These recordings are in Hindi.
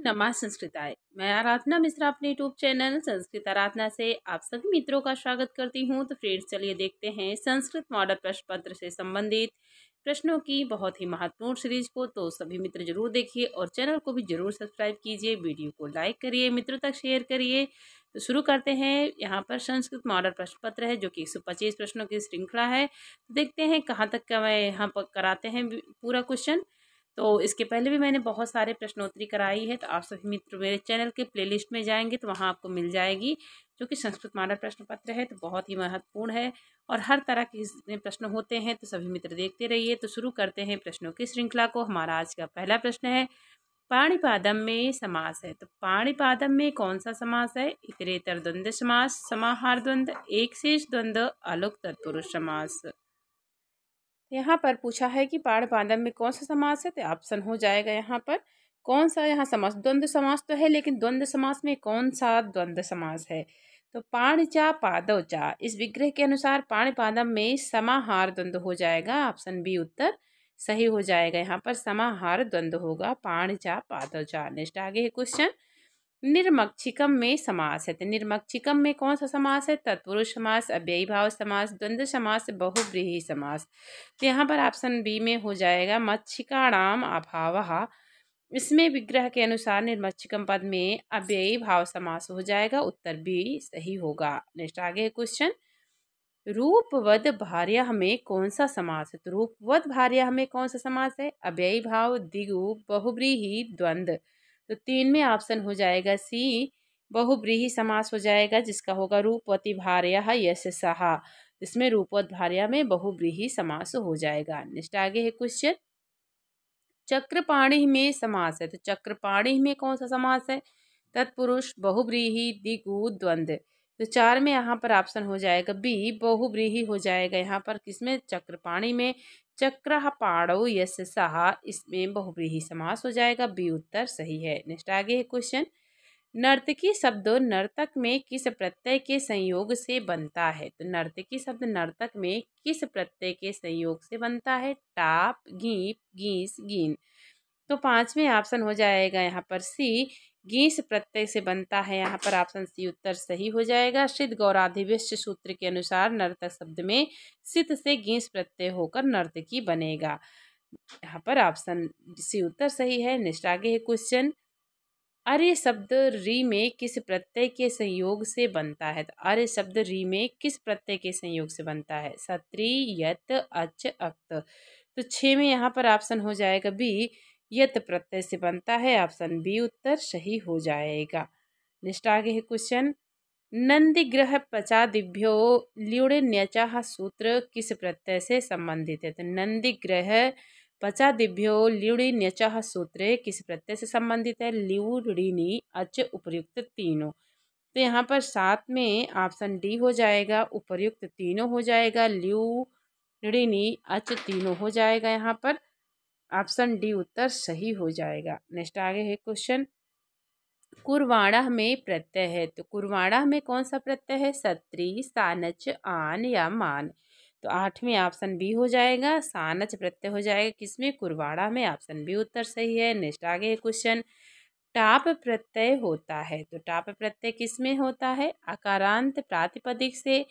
नमः संस्कृताय। मैं आराधना मिश्रा अपने यूट्यूब चैनल संस्कृत आराधना से आप सभी मित्रों का स्वागत करती हूं। तो फ्रेंड्स, चलिए देखते हैं संस्कृत मॉडल प्रश्न पत्र से संबंधित प्रश्नों की बहुत ही महत्वपूर्ण सीरीज को। तो सभी मित्र जरूर देखिए और चैनल को भी जरूर सब्सक्राइब कीजिए, वीडियो को लाइक करिए, मित्रों तक शेयर करिए। तो शुरू करते हैं। यहाँ पर संस्कृत मॉडल प्रश्न पत्र है जो कि 125 प्रश्नों की श्रृंखला है। तो देखते हैं कहाँ तक का मैं यहाँ पर कराते हैं पूरा क्वेश्चन। तो इसके पहले भी मैंने बहुत सारे प्रश्नोत्तरी कराई है, तो आप सभी मित्र मेरे चैनल के प्लेलिस्ट में जाएंगे तो वहाँ आपको मिल जाएगी, जो कि संस्कृत मॉडल प्रश्न पत्र है। तो बहुत ही महत्वपूर्ण है और हर तरह के इसमें प्रश्न होते हैं, तो सभी मित्र देखते रहिए। तो शुरू करते हैं प्रश्नों की श्रृंखला को। हमारा आज का पहला प्रश्न है, पाणिपादम में समास है। तो पाणिपादम में कौन सा समास है? इतरेतर द्वंद्व समास, समाहार द्वंद्व, एक शेष द्वंद्व, आलोक तत्पुरुष समास। यहाँ पर पूछा है कि पाणिपादम में कौन सा समास है, तो ऑप्शन हो जाएगा यहाँ पर कौन सा। यहाँ समास द्वंद्व समास तो है, लेकिन द्वंद्व समास में कौन सा द्वंद्व समास है? तो पाणिचा पादव चा, इस विग्रह के अनुसार पाणिपादम में समाहार द्वंद्व हो जाएगा। ऑप्शन बी उत्तर सही हो जाएगा। यहाँ पर समाहार द्वंद्व होगा पाणिचा पादव चा। नेक्स्ट आगे है क्वेश्चन, निर्मक्षिकम में समास है। तो निर्मक्षिकम में कौन सा समास है? तत्पुरुष समास, अव्ययी भाव समास, द्वंद्व समास, बहुव्रीहि समास। तो यहाँ पर ऑप्शन बी में हो जाएगा मक्षिकाणाम अभावः। इसमें विग्रह के अनुसार निर्मक्षिकम पद में अव्ययी भाव समास हो जाएगा। उत्तर बी सही होगा। नेक्स्ट आगे है क्वेश्चन, रूपवद भार्या में कौन सा समास है? तो रूपवद भार्या में कौन सा समास है? अव्ययी भाव, द्विगु, बहुव्रीहि, द्वंद्व। तो तीन में ऑप्शन हो जाएगा सी, बहुव्रीहि समास हो जाएगा, जिसका होगा रूपवती भार्या यश सहा। इसमें रूपवत भार्या में बहुव्रीहि समास हो जाएगा। नेक्स्ट आगे है क्वेश्चन, चक्रपाणी में समास है। तो चक्रपाणी में कौन सा समास है? तत्पुरुष, बहुव्रीहि, द्विगु, द्वंद्व। तो चार में यहाँ पर ऑप्शन हो जाएगा बी, बहुव्रीहि हो जाएगा। यहाँ पर किसमें? चक्रपाणी में। चक्र पाणौ यश सहा, इसमें बहुव्रीहि समास हो जाएगा। बी उत्तर सही है। नेक्स्ट आगे है क्वेश्चन, नर्तकी शब्द नर्तक में किस प्रत्यय के संयोग से बनता है? तो नर्तकी शब्द नर्तक में किस प्रत्यय के संयोग से बनता है? टाप, गीप, गीस, गीन। तो पांच में ऑप्शन हो जाएगा यहाँ पर सी, गीस प्रत्यय से बनता है। यहाँ पर ऑप्शन सी उत्तर सही हो जाएगा। सिद्ध गौराधिवेश्य सूत्र के अनुसार नर्तक शब्द में सित से गीस प्रत्यय होकर नर्तकी बनेगा। यहाँ पर ऑप्शन सी उत्तर सही है। नेक्स्ट आगे है क्वेश्चन, अर्य शब्द री में किस प्रत्यय के संयोग से बनता है? तो अर्य शब्द री में किस प्रत्यय के संयोग से बनता है? सत्री, यत, अच, अक्त। तो छः में यहाँ पर ऑप्शन हो जाएगा बी, यत प्रत्यय से बनता है। ऑप्शन बी उत्तर सही हो जाएगा। नेक्स्ट आगे है क्वेश्चन, नंदिग्रह पचादिभ्यो ल्युडिन्यचः सूत्र किस प्रत्यय से संबंधित है? तो नंदिग्रह पचादिभ्यो ल्युडिन्यचः सूत्र किस प्रत्यय से संबंधित है? ल्युडिनी, अच, उपर्युक्त तीनों। तो यहाँ पर सात में ऑप्शन डी हो जाएगा, उपर्युक्त तीनों हो जाएगा। ल्युडिनी, अच तीनों हो जाएगा। यहाँ पर ऑप्शन डी उत्तर सही हो जाएगा। नेक्स्ट आगे है क्वेश्चन, कुर्वाणा में प्रत्यय है। तो कुर्वाणा में कौन सा प्रत्यय है? सत्री, सानच, आन या मान। तो आठवें ऑप्शन बी हो जाएगा, सानच प्रत्यय हो जाएगा किसमें? कुर्वाणा में। ऑप्शन बी उत्तर सही है। नेक्स्ट आगे क्वेश्चन, टाप प्रत्यय होता है। तो टाप प्रत्यय किसमें होता है? अकारांत प्रातिपदिक से,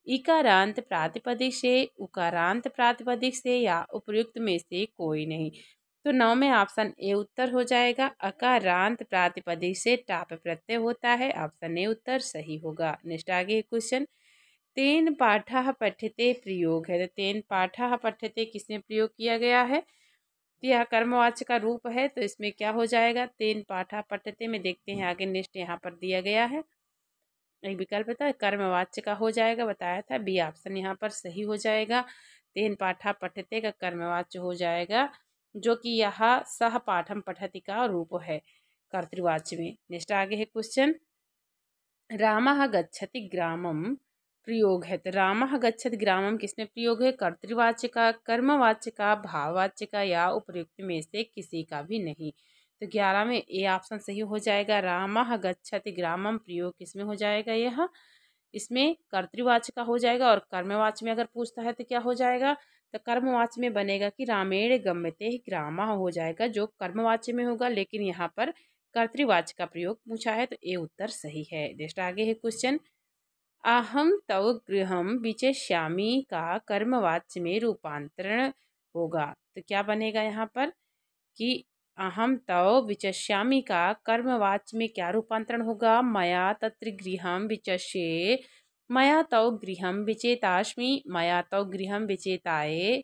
इकारांत प्रातिपदिक से, उकारांत प्रातिपदिक से या उपयुक्त में से कोई नहीं। तो नौ में ऑप्शन ए उत्तर हो जाएगा, अकारांत प्रातिपदिक से टाप प्रत्यय होता है। ऑप्शन ए उत्तर सही होगा। नेक्स्ट आगे क्वेश्चन, तेन पाठः पठ्यते प्रयोग है। तो तेन पाठः पठ्यते किसमें प्रयोग किया गया है? तो यह कर्मवाच्य का रूप है। तो इसमें क्या हो जाएगा? तेन पाठः पठ्यते में देखते हैं आगे। नेक्स्ट यहाँ पर दिया गया है एक विकल्प था, कर्मवाच्य का हो जाएगा, बताया था। बी ऑप्शन यहाँ पर सही हो जाएगा। तेन पाठः पठ्यते का कर्मवाच्य हो जाएगा, जो कि यह सह पाठम पठति का रूप है कर्तृवाच्य में। नेक्स्ट आगे है क्वेश्चन, रामः गच्छति ग्रामम प्रयोग है। तो रामः गच्छति ग्रामम किसमें प्रयोग है? कर्तृवाच्य का, कर्मवाच्य का, भाववाच्य का या उपयुक्त में से किसी का भी नहीं। तो 11 में ए ऑप्शन सही हो जाएगा। रामः गच्छति ग्रामम प्रयोग किसमें हो जाएगा? यह इसमें कर्तृवाच्य का हो जाएगा। और कर्मवाच्य में अगर पूछता है तो क्या हो जाएगा? तो कर्मवाच्य में बनेगा कि रामेण गम्यते ग्रामः हो जाएगा, जो कर्मवाच्य में होगा। लेकिन यहाँ पर कर्तृवाच्य का प्रयोग पूछा है तो ए उत्तर सही है। नेक्स्ट आगे है क्वेश्चन, अहम तव गृहम विचेष्यामि का कर्मवाच्य में रूपांतरण होगा। तो क्या बनेगा यहाँ पर कि अहम तव विचष्यामि का कर्मवाच्य में क्या रूपांतरण होगा, मया तत्र गृहम विचष्ये, मया तव गृहम विचेतास्मि, मया तव गृहम विचेताये,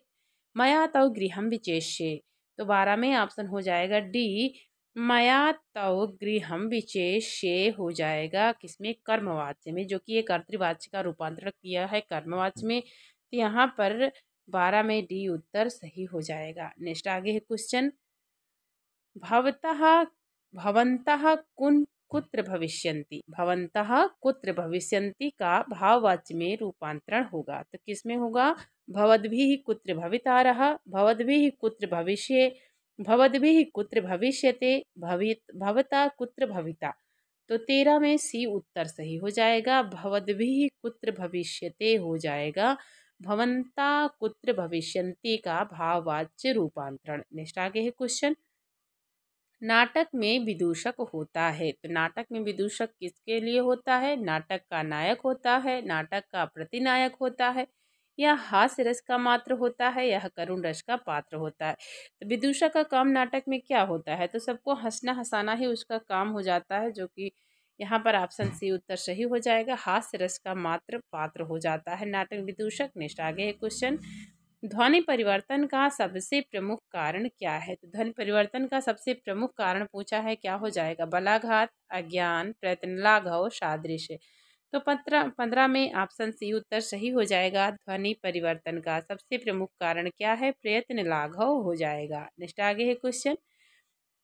मया तव गृहम विचेष्ये। तो 12 में ऑप्शन हो जाएगा डी, मया तव गृहम विचेष्ये हो जाएगा किसमें, कर्मवाच्य में, जो कि ये कर्तृवाच्य का रूपांतरण किया है कर्मवाच्य में। तो यहाँ पर 12 में डी उत्तर सही हो जाएगा। नेक्स्ट आगे है क्वेश्चन, भवतः भवन्तः कुत्र भविष्यन्ति, भवन्तः कुत्र भविष्यन्ति का भाववाच्य में रूपांतरण होगा। तो किस में होगा, भवद्भिः कुत्र भवितारः, भवद्भिः कुत्र भविष्ये, भवद्भिः कुत्र भविष्यते, भवता कुत्र भविता। तो 13 में सी उत्तर सही हो जाएगा, भवद्भिः कुत्र भविष्यते हो जाएगा भवन्ता कुत्र भविष्यन्ति का भाववाच्य रूपांतरण। नेक्स्ट आगे है क्वेश्चन, नाटक में विदूषक होता है। तो नाटक में विदूषक किसके लिए होता है, नाटक का नायक होता है, नाटक का प्रतिनायक होता है, या हास्य रस का मात्र होता है, या करुण रस का पात्र होता है। तो विदूषक का काम नाटक में क्या होता है, तो सबको हंसना हंसाना ही उसका काम हो जाता है, जो कि यहाँ पर ऑप्शन सी उत्तर सही हो जाएगा, हास्य रस का मात्र पात्र हो जाता है नाटक विदूषक। नेक्स्ट आगे है क्वेश्चन, ध्वनि परिवर्तन का सबसे प्रमुख कारण क्या है। तो ध्वनि परिवर्तन का सबसे प्रमुख कारण पूछा है, क्या हो जाएगा, बलाघात, अज्ञान, प्रयत्न लाघव, सादृश्य। तो 15 में ऑप्शन सी उत्तर सही हो जाएगा, ध्वनि परिवर्तन का सबसे प्रमुख कारण क्या है, प्रयत्न लाघव हो जाएगा। नेक्स्ट आगे है क्वेश्चन,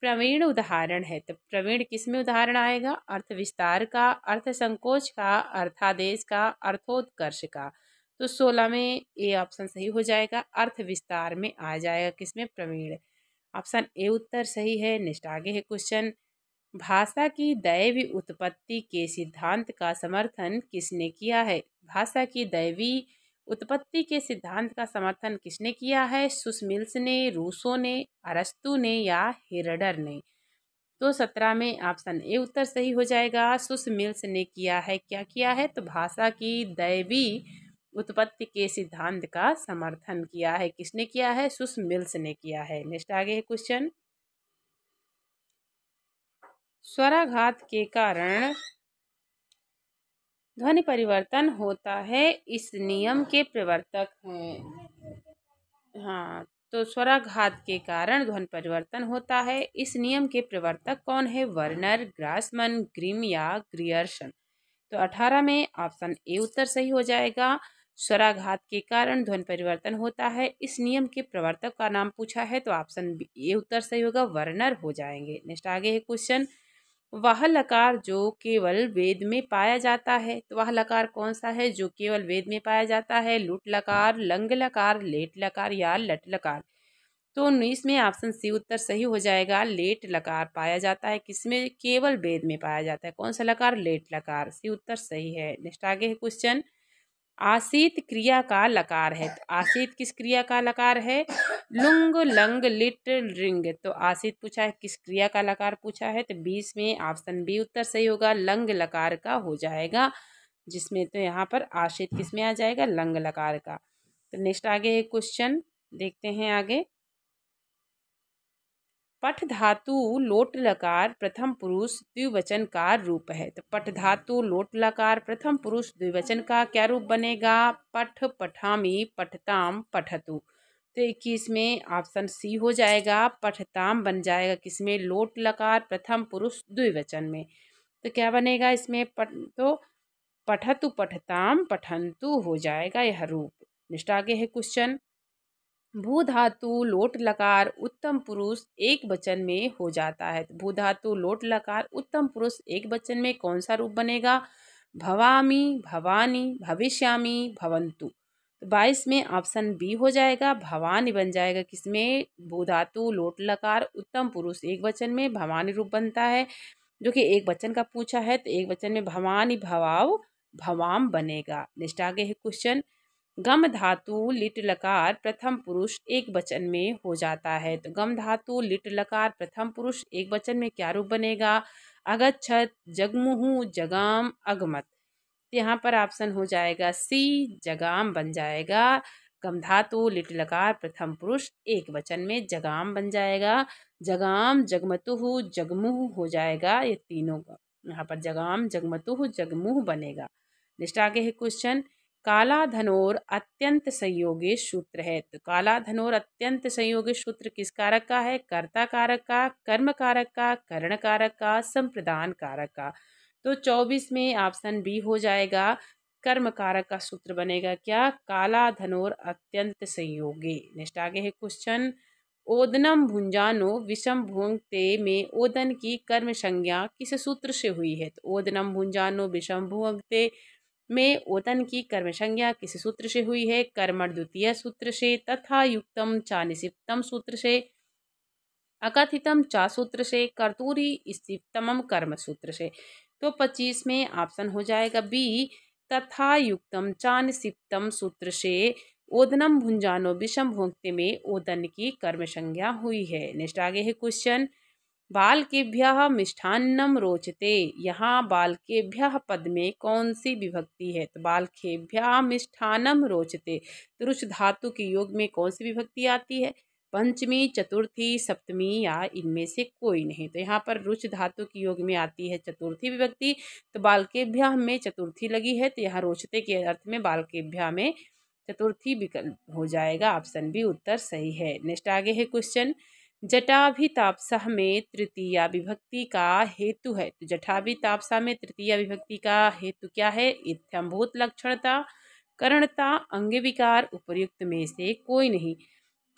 प्रवीण उदाहरण है। तो प्रवीण किसमें उदाहरण आएगा, अर्थ विस्तार का, अर्थ संकोच का, अर्थादेश का, अर्थोत्कर्ष का। तो 16 में ए ऑप्शन सही हो जाएगा, अर्थ विस्तार में आ जाएगा किसमें, प्रवीण। ऑप्शन ए उत्तर सही है। नेक्स्ट आगे है क्वेश्चन, भाषा की दैवी उत्पत्ति के सिद्धांत का समर्थन किसने किया है। भाषा की दैवी उत्पत्ति के सिद्धांत का समर्थन किसने किया है, सुस्मिल्स ने, रूसो ने, अरस्तु ने, या हेरडर ने। तो 17 में ऑप्शन ए उत्तर सही हो जाएगा, सुस्मिल्स ने किया है। क्या किया है, तो भाषा की दैवी उत्पत्ति के सिद्धांत का समर्थन किया है, किसने किया है, सुस्मिल्स ने किया है। नेक्स्ट आगे है क्वेश्चन, स्वराघात के कारण ध्वनि परिवर्तन होता है, इस नियम के प्रवर्तक हैं। हाँ, तो स्वराघात के कारण ध्वनि परिवर्तन होता है, इस नियम के प्रवर्तक कौन है, वर्नर, ग्रासमन, ग्रिम, या ग्रियर्सन। तो 18 में ऑप्शन ए उत्तर सही हो जाएगा, स्वराघात के कारण ध्वनि परिवर्तन होता है, इस नियम के प्रवर्तक का नाम पूछा है, तो ऑप्शन ए उत्तर सही होगा, वर्नर हो जाएंगे। नेक्स्ट आगे है क्वेश्चन, वह लकार जो केवल वेद में पाया जाता है। तो वह लकार कौन सा है जो केवल वेद में पाया जाता है, लुट लकार, लंग लकार, लेट लकार, या लट लकार। तो 19 में ऑप्शन सी उत्तर सही हो जाएगा, लेट लकार पाया जाता है किसमें, केवल वेद में पाया जाता है। कौन सा लकार, लेट लकार, सी उत्तर सही है। नेक्स्ट आगे है क्वेश्चन, आसित क्रिया का लकार है। तो आसित किस क्रिया का लकार है, लुंग, लंग, लिट, रिंग। तो आसित पूछा है, किस क्रिया का लकार पूछा है, तो 20 में ऑप्शन बी उत्तर सही होगा, लंग लकार का हो जाएगा, जिसमें तो यहाँ पर आसित किस में आ जाएगा, लंग लकार का। तो नेक्स्ट आगे है क्वेश्चन, देखते हैं आगे, पठ धातु लोट लकार प्रथम पुरुष द्विवचन का रूप है। तो पठ धातु लोट लकार प्रथम पुरुष द्विवचन का क्या रूप बनेगा, पठ, पठामी, पठताम, पठतु। तो 21 में ऑप्शन सी हो जाएगा, पठताम बन जाएगा किसमें, लोट लकार प्रथम पुरुष द्विवचन में। तो क्या बनेगा इसमें, तो पठतु, पठताम, पठंतु हो जाएगा यह रूप। नेक्स्ट आगे है क्वेश्चन, भू धातु लोट लकार उत्तम पुरुष एक वचन में हो जाता है। भू धातु लोट लकार उत्तम पुरुष एक वचन में कौन सा रूप बनेगा, भवामी, भवानी, भविष्यामी, भवंतु। तो 22 में ऑप्शन बी हो जाएगा, भवानी बन जाएगा किसमें, भू धातु लोट लकार उत्तम पुरुष एक वचन में भवानी रूप बनता है, जो कि एक वचन का पूछा है, तो एक वचन में भवानी, भवाव, भवाम बनेगा। नेक्स्ट आगे है क्वेश्चन, गम धातु लिट लकार प्रथम पुरुष एक वचन में हो जाता है। तो गम धातु लिट लकार प्रथम पुरुष एक वचन में क्या रूप बनेगा? अगच्छत, जगमुहु, जगाम, अगमत। यहाँ पर ऑप्शन हो जाएगा सी, जगाम बन जाएगा। गम धातु लिट लकार प्रथम पुरुष एक वचन में जगाम बन जाएगा। जगाम, जगमतुहु, जगमुह हो जाएगा। ये तीनों का यहाँ पर जगाम, जगमतुहु, जगमुह बनेगा। नेक्स्ट आगे है क्वेश्चन, काला धनोर अत्यंत संयोगी सूत्र है। तो काला धनोर अत्यंत संयोगी सूत्र किस कारक का है? कर्ता कारक का, कर्म कारक का, करण कारक का, संप्रदान कारक का। तो 24 में ऑप्शन बी हो जाएगा, कर्म कारक का सूत्र बनेगा क्या? काला धनोर अत्यंत संयोगी। नेक्स्ट आगे है क्वेश्चन, ओदनम भुंजानो विषम भुंगते में ओदन की कर्म संज्ञा किस सूत्र से हुई है? तो ओदनम भुंजानो विषम भुंगते में ओदन की कर्म संज्ञा किस सूत्र से हुई है? कर्मण द्वितीय सूत्र से, तथा युक्तम चानिसिप्तम सूत्र से, अकथितम चा सूत्र से, कर्तूरी स्थितमम कर्म सूत्र से। तो 25 में ऑप्शन हो जाएगा बी, तथा युक्तम चानिसिप्तम सूत्र से ओदनम भुंजानो विषम भोक्ते में ओदन की कर्म संज्ञा हुई है। नेक्स्ट आगे है क्वेश्चन, बालकेभ्यः मिष्ठान्नम रोचते। यहाँ बालकेभ्यः पद में कौन सी विभक्ति है? तो बालकेभ्यः मिष्ठान्नम रोचते, तो रुच धातु के योग में कौन सी विभक्ति आती है? पंचमी, चतुर्थी, सप्तमी या इनमें से कोई नहीं। तो यहाँ पर रुच धातु के योग में आती है चतुर्थी विभक्ति। तो बालकेभ्यः में चतुर्थी लगी है, तो यहाँ रोचते के अर्थ में बालकेभ्यः में चतुर्थी विकल्प हो जाएगा। ऑप्शन बी उत्तर सही है। नेक्स्ट आगे है क्वेश्चन, जटाभिताप्सह में तृतीया विभक्ति का हेतु है। तो जटाभिताप्सा में तृतीया विभक्ति का हेतु क्या है? इत्थम्भूत लक्षणता, करणता, अंग विकार, उपर्युक्त में से कोई नहीं।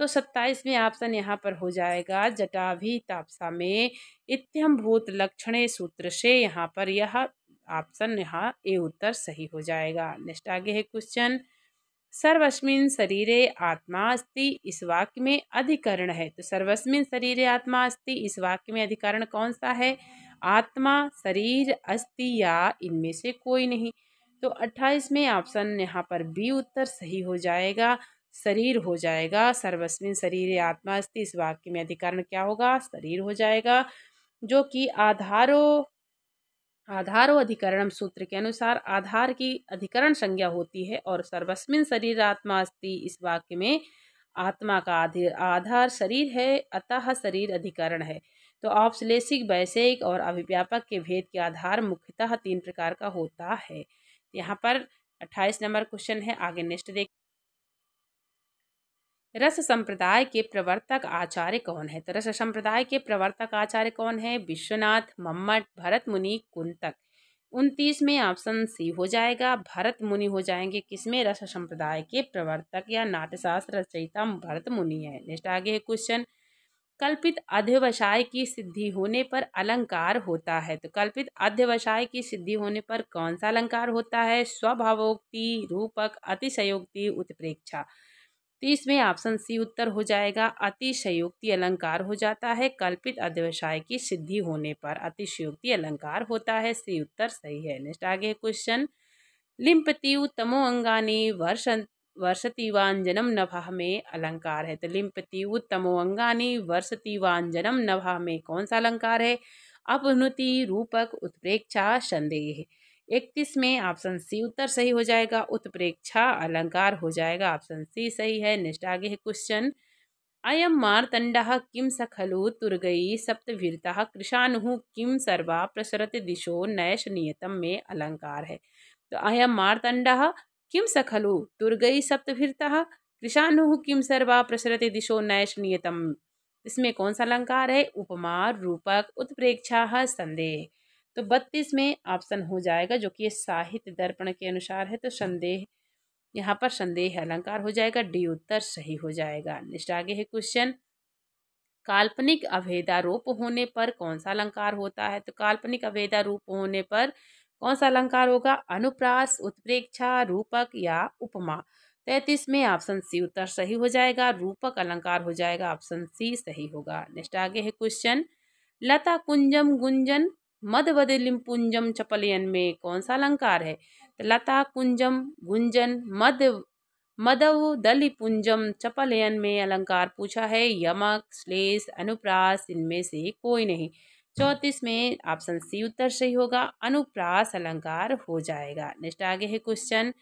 तो 27 में ऑप्शन यहाँ पर हो जाएगा, जटाभिताप्सा में इत्थम्भूत लक्षणे सूत्र से यहाँ पर यह ऑप्शन यहाँ ए उत्तर सही हो जाएगा। नेक्स्ट आगे है क्वेश्चन, सर्वस्मिन् शरीरे आत्मा अस्ति इस वाक्य में अधिकरण है। तो सर्वस्मिन् शरीरे आत्मा अस्ति इस वाक्य में अधिकरण कौन सा है? आत्मा, शरीर, अस्ति या इनमें से कोई नहीं। तो 28 में ऑप्शन यहाँ पर बी उत्तर सही हो जाएगा, शरीर हो जाएगा। सर्वस्मिन् शरीरे आत्मा अस्ति इस वाक्य में अधिकरण क्या होगा? शरीर हो जाएगा, जो कि आधारो अधिकरणम सूत्र के अनुसार आधार की अधिकरण संज्ञा होती है। और सर्वस्मिन् शरीर आत्मा अस्ति इस वाक्य में आत्मा का आधार शरीर है, अतः शरीर अधिकरण है। तो औपश्लेषिक, वैषयिक और अभिव्यापक के भेद के आधार मुख्यतः 3 प्रकार का होता है। यहाँ पर 28 नंबर क्वेश्चन है। आगे नेक्स्ट देख, रस संप्रदाय के प्रवर्तक आचार्य कौन है? तो रस संप्रदाय के प्रवर्तक आचार्य कौन है? विश्वनाथ, मम्मट, भरत मुनि, कुंतक। 29 में ऑप्शन सी हो जाएगा, भरत मुनि हो जाएंगे। किसमें? रस संप्रदाय के प्रवर्तक या नाट्यशास्त्र रचयिता भरत मुनि है। नेक्स्ट आगे है क्वेश्चन, कल्पित अध्यवसाय की सिद्धि होने पर अलंकार होता है। तो कल्पित अध्यवसाय की सिद्धि होने पर कौन सा अलंकार होता है? स्वभावोक्ति, रूपक, अतिशयोक्ति, उत्प्रेक्षा। 30 में ऑप्शन सी उत्तर हो जाएगा, अतिशयोक्ति अलंकार हो जाता है। कल्पित अध्यवसाय की सिद्धि होने पर अतिशयोक्ति अलंकार होता है। सी उत्तर सही है। नेक्स्ट आगे क्वेश्चन, लिम्पतिव तमो अंगानी वर्षतीवांजनम नभः में अलंकार है। तो लिम्पतिव तमो अंगानी वर्षतीवांजनम नभः में कौन सा अलंकार है? अपनुति, रूपक, उत्प्रेक्षा, संदेह। 31 में ऑप्शन सी उत्तर सही हो जाएगा, उत्प्रेक्षा अलंकार हो जाएगा। ऑप्शन सी सही है। नेक्स्ट आगे है क्वेश्चन, अयम मार्तंडः किम स खलु तुर्गई सप्तभीरतः कृशानुः किम सर्वा प्रसरति दिशो नैश नियतम में अलंकार है। तो अयम मार्तंडः किम स खलु तुर्गई सप्तभीरतः कृशानुः किम सर्वा प्रसरति दिशो नैश नियतम, इसमें कौन सा अलंकार है? उपमा, रूपक, उत्प्रेक्षा, संदेह। तो 32 में ऑप्शन हो जाएगा, जो कि साहित्य दर्पण के अनुसार है। तो संदेह, यहाँ पर संदेह अलंकार हो जाएगा। डी उत्तर सही हो जाएगा। नेक्स्ट आगे है क्वेश्चन, काल्पनिक अभेदारोप होने पर कौन सा अलंकार होता है? तो काल्पनिक अभेदारूप होने पर कौन सा अलंकार होगा? अनुप्रास, उत्प्रेक्षा, रूपक या उपमा। 33 में ऑप्शन सी उत्तर सही हो जाएगा, रूपक अलंकार हो जाएगा। ऑप्शन सी सही होगा। नेक्स्ट आगे है क्वेश्चन, लता कुंजम गुंजन मदवदलिम पुंजम चपलयन में कौन सा अलंकार है? तो लता, कुंजम, गुंजन, मद मदव दलिपुंजम चपलयन में अलंकार पूछा है यमक, श्लेष, अनुप्रास इनमें से कोई नहीं। 34 में ऑप्शन सी उत्तर सही होगा, अनुप्रास अलंकार हो जाएगा। नेक्स्ट आगे है क्वेश्चन,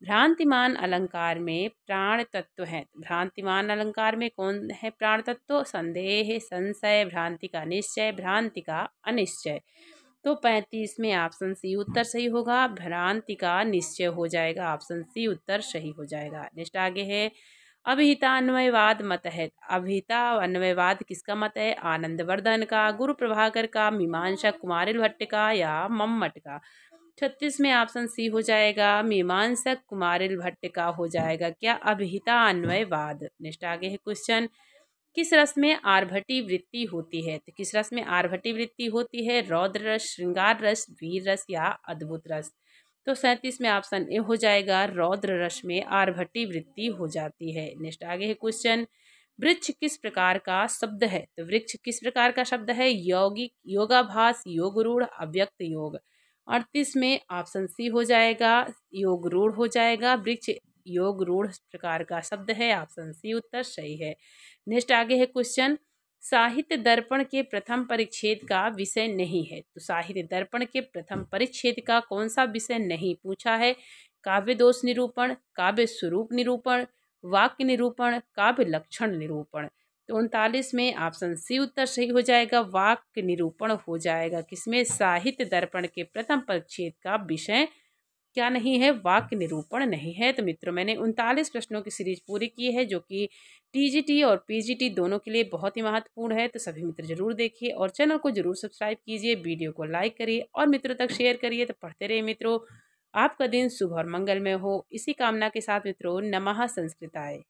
भ्रांतिमान अलंकार में प्राण तत्व है। भ्रांतिमान अलंकार में कौन है प्राण तत्व? संदेह, संशय, भ्रांति का निश्चय, भ्रांति का अनिश्चय। तो 35 में ऑप्शन सी उत्तर सही होगा, भ्रांति का निश्चय हो जाएगा। ऑप्शन सी उत्तर सही हो जाएगा। नेक्स्ट आगे है, अभिहिता अन्वयवाद मत है। अभिहिता अन्वयवाद किसका मत है? आनंदवर्धन का, गुरु प्रभाकर का, मीमांसक कुमारिल भट्ट का या मम्मट का। 36 में ऑप्शन सी हो जाएगा, मीमांसक कुमारिल भट्ट का हो जाएगा क्या? अभिहिता अन्वयवाद। नेक्स्ट आगे है क्वेश्चन, किस रस में आर्भटी वृत्ति होती है? तो किस रस में आर्भटी वृत्ति होती है? रौद्र रस, श्रृंगार रस, वीर रस या अद्भुत रस। तो 37 में ऑप्शन ए हो जाएगा, रौद्र रस में आर्भटी वृत्ति हो जाती है। नेक्स्ट आगे है क्वेश्चन, वृक्ष किस प्रकार का शब्द है? तो वृक्ष किस प्रकार का शब्द है? यौगिक, योगाभास, योगरूढ़, अव्यक्त योग। 38 में ऑप्शन सी हो जाएगा, योगरूढ़ हो जाएगा। वृक्ष योग रूढ़ प्रकार का शब्द है। ऑप्शन सी उत्तर सही है। नेक्स्ट आगे है क्वेश्चन, साहित्य दर्पण के प्रथम परिच्छेद का विषय नहीं है। तो साहित्य दर्पण के प्रथम परिच्छेद का कौन सा विषय नहीं पूछा है? काव्य दोष निरूपण, काव्य स्वरूप निरूपण, वाक्य निरूपण, काव्य लक्षण निरूपण। तो 39 में ऑप्शन सी उत्तर सही हो जाएगा, वाक्य निरूपण हो जाएगा। किसमें? साहित्य दर्पण के प्रथम परिच्छेद का विषय क्या नहीं है? वाक्य निरूपण नहीं है। तो मित्रों, मैंने 39 प्रश्नों की सीरीज पूरी की है, जो कि टीजीटी और पीजीटी दोनों के लिए बहुत ही महत्वपूर्ण है। तो सभी मित्र जरूर देखिए और चैनल को जरूर सब्सक्राइब कीजिए, वीडियो को लाइक करिए और मित्रों तक शेयर करिए। तो पढ़ते रहिए मित्रों, आपका दिन शुभ और मंगलमय हो। इसी कामना के साथ मित्रों, नमः संस्कृताय।